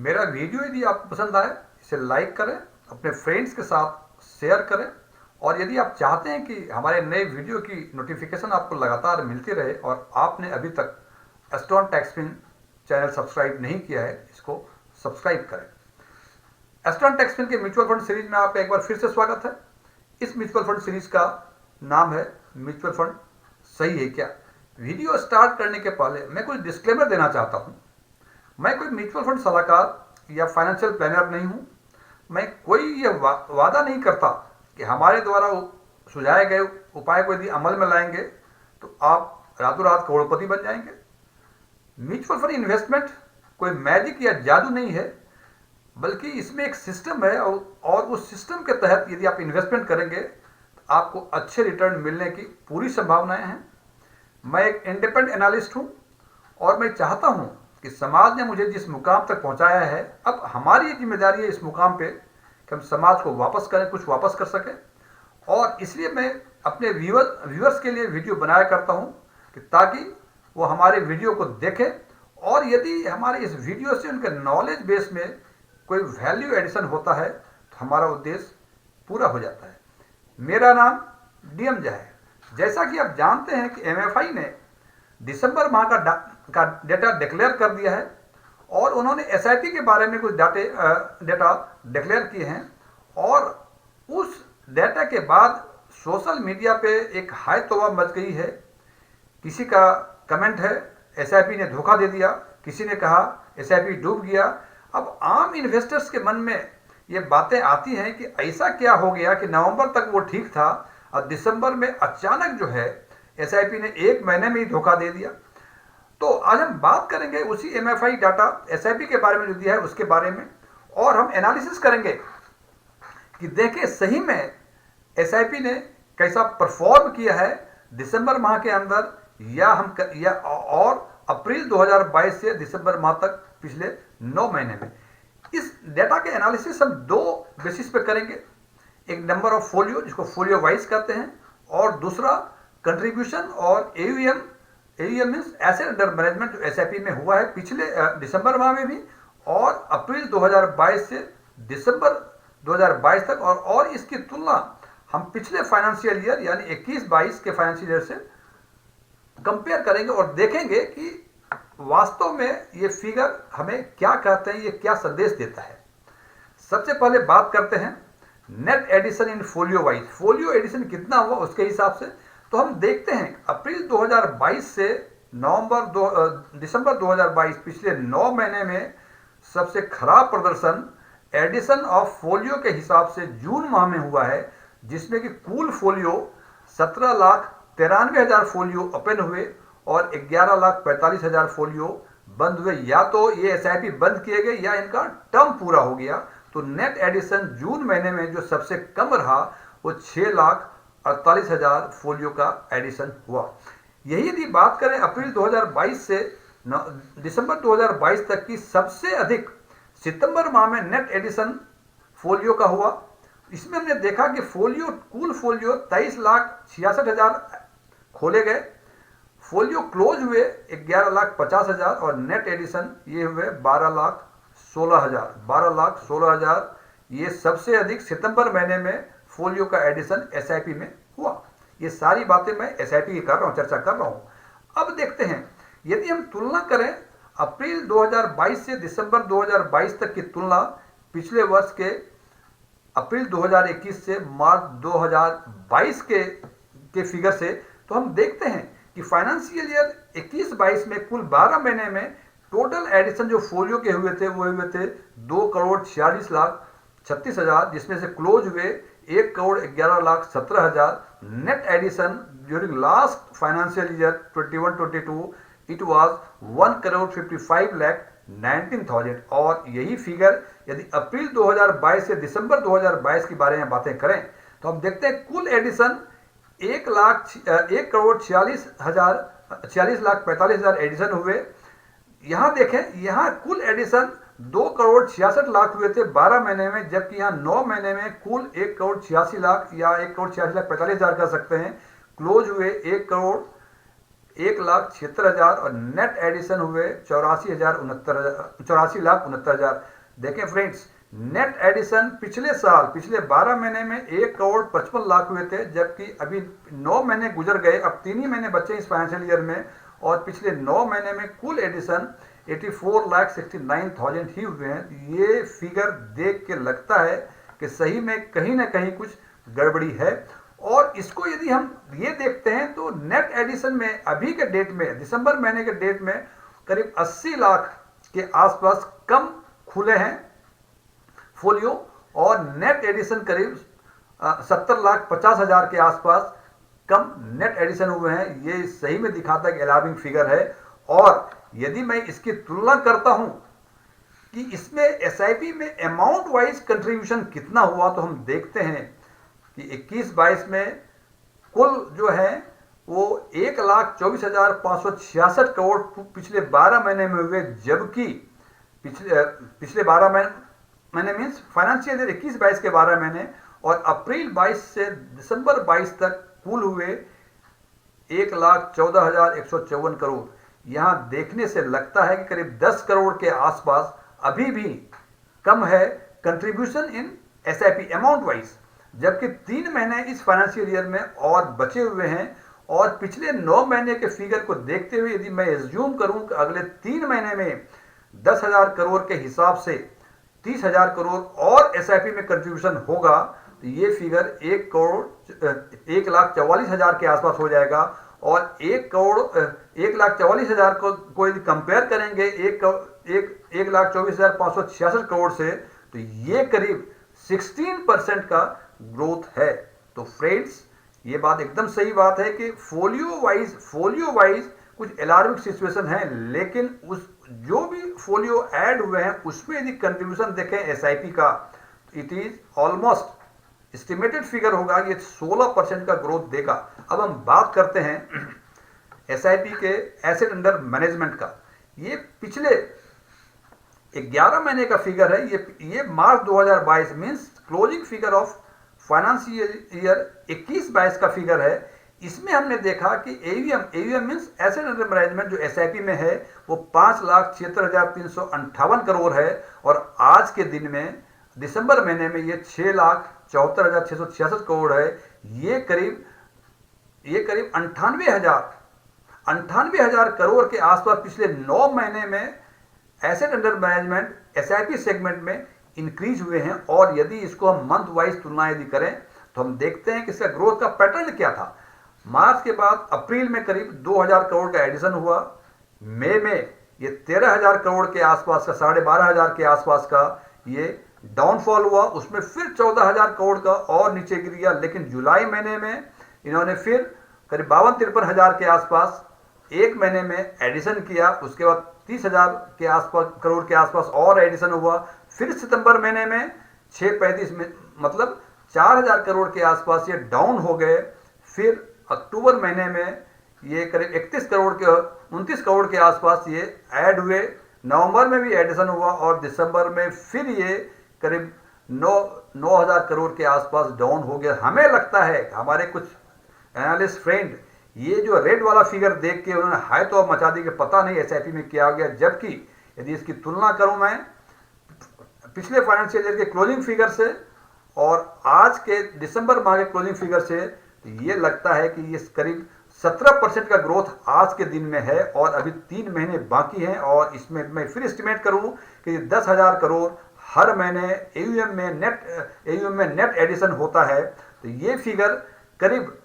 मेरा वीडियो यदि आपको पसंद आए इसे लाइक करें, अपने फ्रेंड्स के साथ शेयर करें और यदि आप चाहते हैं कि हमारे नए वीडियो की नोटिफिकेशन आपको लगातार मिलती रहे और आपने अभी तक एस्ट्रॉन टैक्सपिन चैनल सब्सक्राइब नहीं किया है, इसको सब्सक्राइब करें। एस्ट्रॉन टैक्सपिन के म्यूचुअल फंड सीरीज में आपका एक बार फिर से स्वागत है। इस म्यूचुअल फंड सीरीज का नाम है म्यूचुअल फंड सही है क्या। वीडियो स्टार्ट करने के पहले मैं कुछ डिस्क्लेमर देना चाहता हूं। मैं कोई म्यूचुअल फंड सलाहकार या फाइनेंशियल प्लानर नहीं हूं। मैं कोई ये वादा नहीं करता कि हमारे द्वारा सुझाए गए उपाय को यदि अमल में लाएंगे तो आप रातों रात करोड़पति बन जाएंगे। म्यूचुअल फंड इन्वेस्टमेंट कोई मैजिक या जादू नहीं है, बल्कि इसमें एक सिस्टम है और उस सिस्टम के तहत यदि आप इन्वेस्टमेंट करेंगे तो आपको अच्छे रिटर्न मिलने की पूरी संभावनाएं हैं। मैं एक इंडिपेंडेंट एनालिस्ट हूं और मैं चाहता हूं कि समाज ने मुझे जिस मुकाम तक पहुंचाया है, अब हमारी जिम्मेदारी है इस मुकाम पे कि हम समाज को वापस करें, कुछ वापस कर सकें। और इसलिए मैं अपने व्यूअर्स के लिए वीडियो बनाया करता हूं कि ताकि वो हमारे वीडियो को देखें और यदि हमारे इस वीडियो से उनके नॉलेज बेस में कोई वैल्यू एडिशन होता है तो हमारा उद्देश्य पूरा हो जाता है। मेरा नाम डीएम जय है। जैसा कि आप जानते हैं कि एमएफआई ने दिसंबर माह का डेटा डिक्लेयर कर दिया है और उन्होंने एसआईपी के बारे में कुछ डेटा डिक्लेयर किए हैं और उस डेटा के बाद सोशल मीडिया पे एक हाय तौबा मच गई है। किसी का कमेंट है एसआईपी ने धोखा दे दिया, किसी ने कहा एसआईपी डूब गया। अब आम इन्वेस्टर्स के मन में ये बातें आती हैं कि ऐसा क्या हो गया कि नवंबर तक वो ठीक था और दिसंबर में अचानक जो है एसआईपी ने एक महीने में ही धोखा दे दिया। तो आज हम बात करेंगे उसी एमएफआई डाटा एसआईपी के बारे में जो दिया है उसके बारे में, और हम एनालिसिस करेंगे कि देखें सही में एसआईपी ने कैसा परफॉर्म किया है दिसंबर माह के अंदर या और अप्रैल 2022 से दिसंबर माह तक पिछले 9 महीने में। इस डेटा के एनालिसिस हम दो बेसिस पे करेंगे। एक नंबर ऑफ फोलियो जिसको फोलियो वाइज कहते हैं और दूसरा कंट्रीब्यूशन और AUM means asset under management जो एसआईपी में हुआ है पिछले दिसंबर माह में भी और अप्रैल 2022 से दिसंबर 2022 तक, और इसकी तुलना हम पिछले फाइनेंशियल ईयर यानी 21-22 के फाइनेंशियल ईयर से कंपेयर करेंगे और देखेंगे कि वास्तव में ये फिगर हमें क्या कहते हैं, ये क्या संदेश देता है। सबसे पहले बात करते हैं net addition in folio wise. Folio addition कितना हुआ उसके हिसाब से तो हम देखते हैं अप्रैल 2022 से दिसंबर 2022 पिछले 9 महीने में सबसे खराब प्रदर्शन एडिशन ऑफ फोलियो के हिसाब से जून माह में हुआ है, जिसमें कि कुल फोलियो 17,93,000 फोलियो ओपन हुए और 11,45,000 फोलियो बंद हुए। या तो ये एसआईपी बंद किए गए या इनका टर्म पूरा हो गया। तो नेट एडिशन जून महीने में जो सबसे कम रहा वो 6,48,000 फोलियो का एडिशन हुआ। यही यदि बात करें अप्रैल 2022 से दिसंबर 2022 तक की, सबसे अधिक सितंबर माह में नेट एडिशन फोलियो का हुआ। इसमें हमने देखा कि कुल फोलियो 23,66,000 खोले गए, फोलियो क्लोज हुए 11,50,000 और नेट एडिशन ये हुए 12,16,000। ये सबसे अधिक सितंबर महीने में फोलियो का एडिशन एसआईपी में हुआ। ये सारी बातें मैं एसआईपी की कर रहा हूँ, चर्चा कर रहा हूँ। अब देखते हैं यदि हम तुलना करें अप्रैल 2022 से दिसंबर 2022 तक की तुलना पिछले वर्ष के अप्रैल 2021 से मार्च 2022 के फिगर से, तो हम देखते हैं कि फाइनेंशियल ईयर 21-22 में कुल 12 महीने में टोटल एडिशन जो फोलियो के हुए थे वो हुए थे 2,46,36,000, जिसमें से क्लोज हुए 1,11,17,000। Net addition during last financial year 21-22 it was 1,55,19,000। और यही फिगर यदि अप्रैल 2022 से दिसंबर 2022 के बारे में बातें करें तो हम देखते हैं कुल एडिशन 1,46,45,000 एडिशन हुए। यहाँ देखें, यहाँ कुल एडिशन 2,66,00,000 हुए थे 12 महीने में, जबकि यहाँ 9 महीने में कुल 1,86,00,000 या 1,86,45,000 कर सकते हैं। क्लोज हुए 1,41,00,000 1,76,000 और नेट एडिशन हुए 84,69,000। देखें फ्रेंड्स, नेट एडिशन पिछले साल पिछले 12 महीने में 1,55,00,000 हुए थे, जबकि अभी 9 महीने गुजर गए, अब 3 ही महीने बचे इस फाइनेंशियल ईयर में, और पिछले 9 महीने में कुल एडिशन 84,69,000 ही हुए हैं। ये फिगर देख के लगता है कि सही में कहीं ना कहीं कुछ गड़बड़ी है। और इसको यदि हम ये देखते हैं तो नेट एडिशन में अभी के डेट में, दिसंबर महीने के डेट में करीब 80 लाख के आसपास कम खुले हैं फोलियो, और नेट एडिशन करीब 70,50,000 के आसपास कम नेट एडिशन हुए हैं। ये सही में दिखाता है कि अलार्मिंग फिगर है। और यदि मैं इसकी तुलना करता हूं कि इसमें एसआईपी में अमाउंट वाइज कंट्रीब्यूशन कितना हुआ, तो हम देखते हैं कि 21-22 में कुल जो है वो 1,24,566 करोड़ पिछले 12 महीने में हुए, जबकि पिछले 12 महीने मीन्स फाइनेंशियल ईयर 21-22 के 12 महीने, और अप्रैल 22 से दिसंबर 22 तक कुल हुए 1,14,154 करोड़। यहां देखने से लगता है कि करीब 10 करोड़ के आसपास अभी भी कम है contribution in SIP amount wise, जबकि 3 महीने इस फाइनेंशियल ईयर में और बचे हुए हैं। और पिछले 9 महीने के फिगर को देखते हुए यदि मैं एज्यूम करूं कि अगले 3 महीने में 10,000 करोड़ के हिसाब से 30,000 करोड़ और एसआईपी में कंट्रीब्यूशन होगा, तो ये फिगर 1,44,000 के आसपास हो जाएगा। और 1,44,000 को यदि कंपेयर करेंगे 1,24,566 करोड़ से, तो ये करीब 16% का ग्रोथ है। तो फ्रेंड्स, ये बात एकदम सही बात है कि फोलियो वाइज कुछ अलार्मिंग सिचुएशन है, लेकिन उस जो भी फोलियो ऐड हुए हैं उसमें यदि कंट्रीब्यूशन देखें एसआईपी का, it is almost estimated figure होगा, ये 16% का ग्रोथ देगा। अब हम बात करते हैं एसआईपी के एसेट अंडर मैनेजमेंट का। ये पिछले 11 महीने का फिगर है, ये मार्च 2022 means closing figure of financial year 21-22 का फिगर है। इसमें हमने देखा कि AUM means asset under management जो एसआईपी में है वो 5,76,358 करोड़ है, और आज के दिन में दिसंबर महीने में ये 6,74,666 करोड़ है। ये करीब 98,000 करोड़ के आसपास पिछले 9 महीने में asset under management SIP segment में इंक्रीज हुए हैं। और यदि इसको हम मंथ वाइज तुलना यदि करें तो हम देखते हैं कि इसका ग्रोथ का पैटर्न क्या था। मार्च के बाद अप्रैल में करीब 2,000 करोड़ का एडिशन हुआ, मई में ये 13,000 करोड़ के आसपास का 12,500 के आसपास का ये डाउनफॉल हुआ, उसमें फिर 14,000 करोड़ का और नीचे गिर गया। लेकिन जुलाई महीने में इन्होंने फिर करीब 52-53,000 के आसपास एक महीने में एडिशन किया, उसके बाद 30,000 के आसपास करोड़ के आसपास और एडिशन हुआ। फिर सितंबर महीने में 635 में मतलब 4,000 करोड़ के आसपास ये डाउन हो गए। फिर अक्टूबर महीने में ये करीब 29 करोड़ के आसपास ये ऐड हुए। नवंबर में भी एडिशन हुआ, और दिसंबर में फिर ये करीब 9,000 करोड़ के आसपास डाउन हो गया। हमें लगता है हमारे कुछ एनालिस्ट फ्रेंड ये जो रेड वाला फिगर देख के उन्होंने हाई तो मचा दी कि पता नहीं एसआईपी में क्या हो गया, जबकि यदि इसकी तुलना करूं मैं पिछले फाइनेंशियल ईयर के क्लोजिंग फिगर से और आज के दिसंबर माह के क्लोजिंग फिगर से, तो ये लगता है कि ये करीब 17% का ग्रोथ आज के दिन में है, और अभी 3 महीने बाकी हैं। और इसमें मैं फिर एस्टिमेट करूं कि 10,000 करोड़ हर महीने एयूएम में नेट एडिशन होता है, तो ये फिगर करीब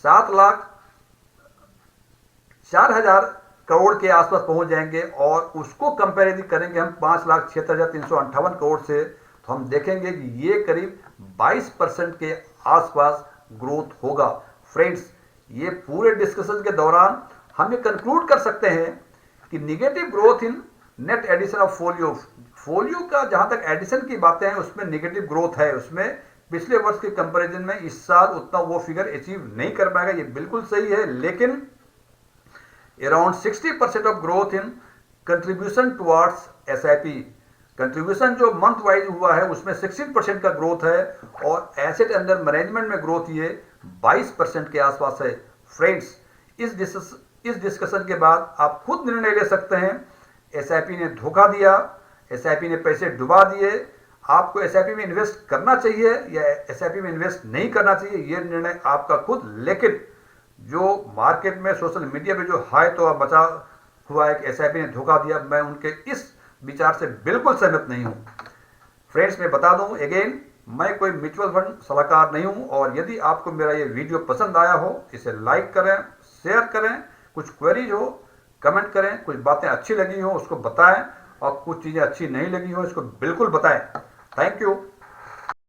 7,04,000 करोड़ के आसपास पहुंच जाएंगे। और उसको कंपेयर यदि करेंगे हम 5,76,358 करोड़ से, तो हम देखेंगे कि ये करीब 22% के आसपास ग्रोथ होगा। फ्रेंड्स, ये पूरे डिस्कशन के दौरान हम ये कंक्लूड कर सकते हैं कि negative growth in net addition of folio का जहां तक एडिशन की बातें हैं उसमें निगेटिव ग्रोथ है, उसमें पिछले वर्ष के कंपैरिजन में इस साल उतना वो फिगर अचीव नहीं कर पाएगा, ये बिल्कुल सही है। लेकिन around 60% of growth in contribution towards SIP, contribution जो मंथ वाइज हुआ है उसमें 16% का ग्रोथ है, और एसेट अंडर मैनेजमेंट में ग्रोथ ये 22% के आसपास है। फ्रेंड्स, इस डिस्कशन के बाद आप खुद निर्णय ले सकते हैं। एसआईपी ने धोखा दिया, एसआईपी ने पैसे डुबा दिए, आपको एसआईपी में इन्वेस्ट करना चाहिए या एसआईपी में इन्वेस्ट नहीं करना चाहिए, ये निर्णय आपका खुद। लेकिन जो मार्केट में सोशल मीडिया पे जो हाय तो मचा हुआ है कि एसआईपी ने धोखा दिया, मैं उनके इस विचार से बिल्कुल सहमत नहीं हूँ। फ्रेंड्स, मैं बता दूं अगेन, मैं कोई म्यूचुअल फंड सलाहकार नहीं हूं। और यदि आपको मेरा ये वीडियो पसंद आया हो, इसे लाइक करें, शेयर करें, कुछ क्वेरीज हो कमेंट करें, कुछ बातें अच्छी लगी हो उसको बताएं, और कुछ चीज़ें अच्छी नहीं लगी हो इसको बिल्कुल बताएं। Thank you.